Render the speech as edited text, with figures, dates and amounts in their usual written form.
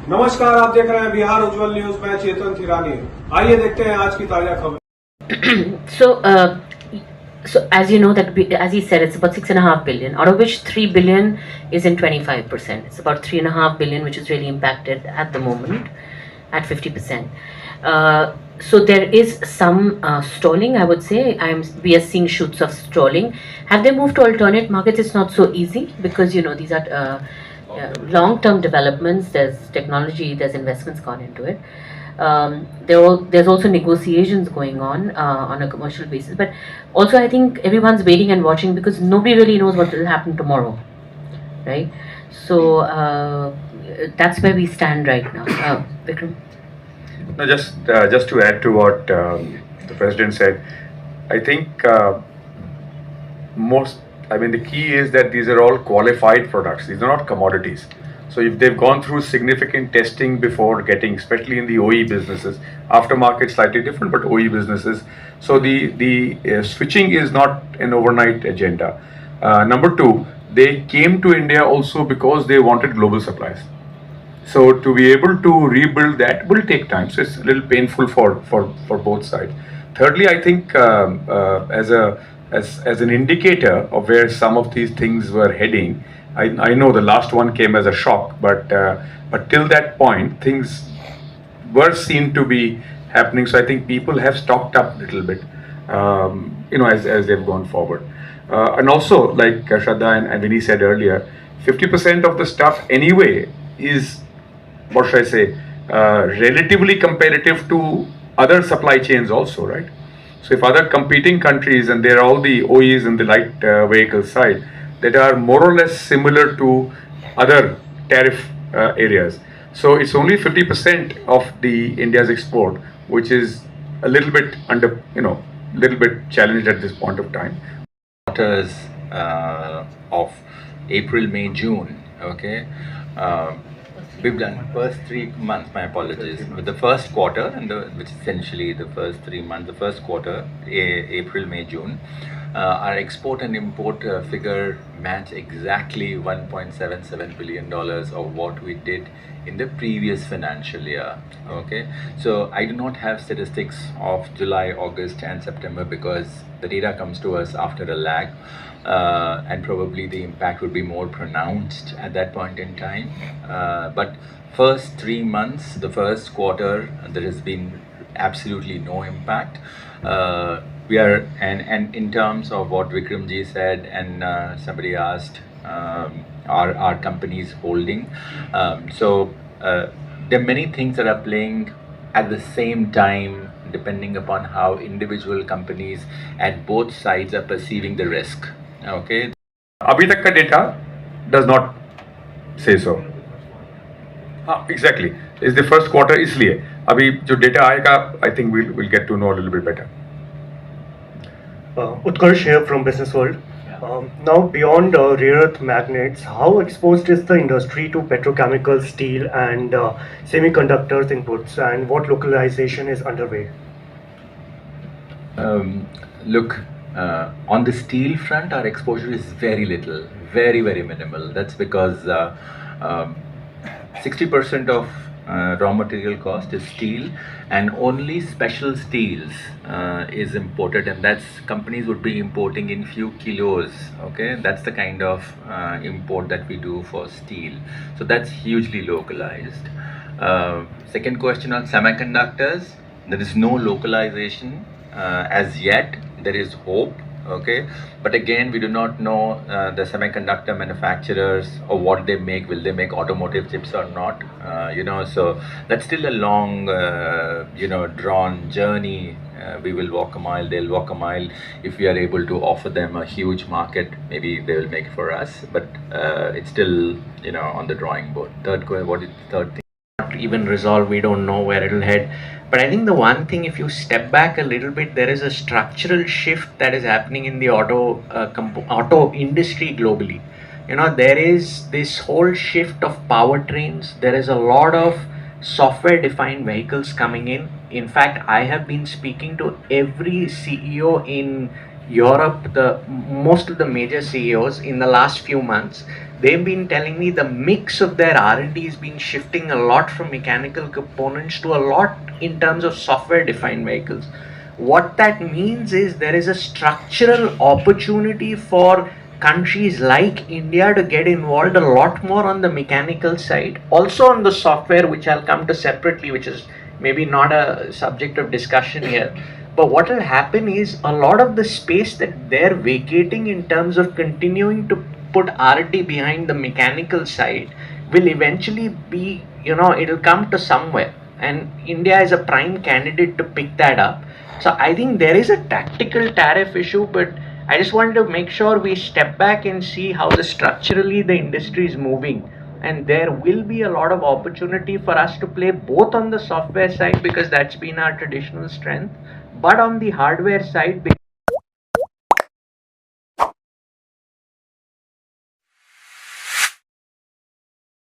नमस्कार, आप देख रहे हैं बिहार उज्जवल न्यूज। मैं चेतन थिरानी। आइए देखते हैं आज की ताजा खबर। So as you know that as he said, it's about 6.5 billion, out of which 3 billion is in 25%. It's about 3.5 billion which is really impacted at the moment at 50%. So there is some stalling, I would say. We are seeing shoots of stalling. Have they moved to alternate markets? It's not so easy because these are long-term developments. There's technology, there's investments gone into it. There's also negotiations going on a commercial basis, but also I think everyone's waiting and watching because nobody really knows what will happen tomorrow, right? So that's where we stand right now. Vikram? No, just to add to what the president said, I think the key is that these are all qualified products. These are not commodities. So if they've gone through significant testing before getting, especially in the OE businesses, aftermarket slightly different, but OE businesses. So the switching is not an overnight agenda. Number two, they came to India also because they wanted global supplies. So to be able to rebuild that will take time. So it's a little painful for both sides. Thirdly, I think as an indicator of where some of these things were heading, I know the last one came as a shock, but till that point, things were seen to be happening. So I think people have stocked up a little bit, as they've gone forward. And also, like Shraddha and Vinny said earlier, 50% of the stuff anyway is, what should I say, relatively competitive to other supply chains also, right? So if other competing countries, and there are all the OEs in the light vehicle side that are more or less similar to other tariff areas. So it's only 50% of the India's export, which is a little bit little bit challenged at this point of time. Quarters of April, May, June, okay? We've done first 3 months, my apologies, with the first quarter, and which is essentially the first 3 months, the first quarter, April, May, June. Our export and import figure match exactly $1.77 billion of what we did in the previous financial year. Okay, so I do not have statistics of July, August and September because the data comes to us after a lag, and probably the impact would be more pronounced at that point in time. But first 3 months, the first quarter, there has been absolutely no impact. We are, and in terms of what Vikramji said, and somebody asked, our companies holding. So there are many things that are playing at the same time, depending upon how individual companies at both sides are perceiving the risk. Okay. अभी तक का data does not say so. Exactly. It's the first quarter, इसलिए अभी जो data आएगा, I think we'll get to know a little bit better. Utkarsh here from Business World. Now, beyond rare earth magnets, how exposed is the industry to petrochemical, steel, and semiconductors inputs, and what localization is underway? Look, on the steel front, our exposure is very little, very, very minimal. That's because 60% of raw material cost is steel, and only special steels is imported, and that's companies would be importing in few kilos. Okay, that's the kind of import that we do for steel. So that's hugely localized. Second question on semiconductors, there is no localization as yet. There is hope. Okay, but again, we do not know the semiconductor manufacturers or what they make. Will they make automotive chips or not? So that's still a long, drawn journey. We will walk a mile, they'll walk a mile. If we are able to offer them a huge market, maybe they will make it for us, but it's still, on the drawing board. What is the third thing? Not even resolved, we don't know where it'll head. But I think the one thing, if you step back a little bit, there is a structural shift that is happening in the auto industry globally. There is this whole shift of powertrains. There is a lot of software defined vehicles coming in. In fact, I have been speaking to every CEO in Europe, most of the major CEOs in the last few months, they've been telling me the mix of their R&D has been shifting a lot from mechanical components to a lot in terms of software defined vehicles. What that means is there is a structural opportunity for countries like India to get involved a lot more on the mechanical side, also on the software, which I'll come to separately, which is maybe not a subject of discussion here. But what will happen is a lot of the space that they're vacating in terms of continuing to put R&D behind the mechanical side will eventually be, it'll come to somewhere. And India is a prime candidate to pick that up. So I think there is a tactical tariff issue, but I just wanted to make sure we step back and see how structurally the industry is moving. And there will be a lot of opportunity for us to play both on the software side, because that's been our traditional strength, but on the hardware side,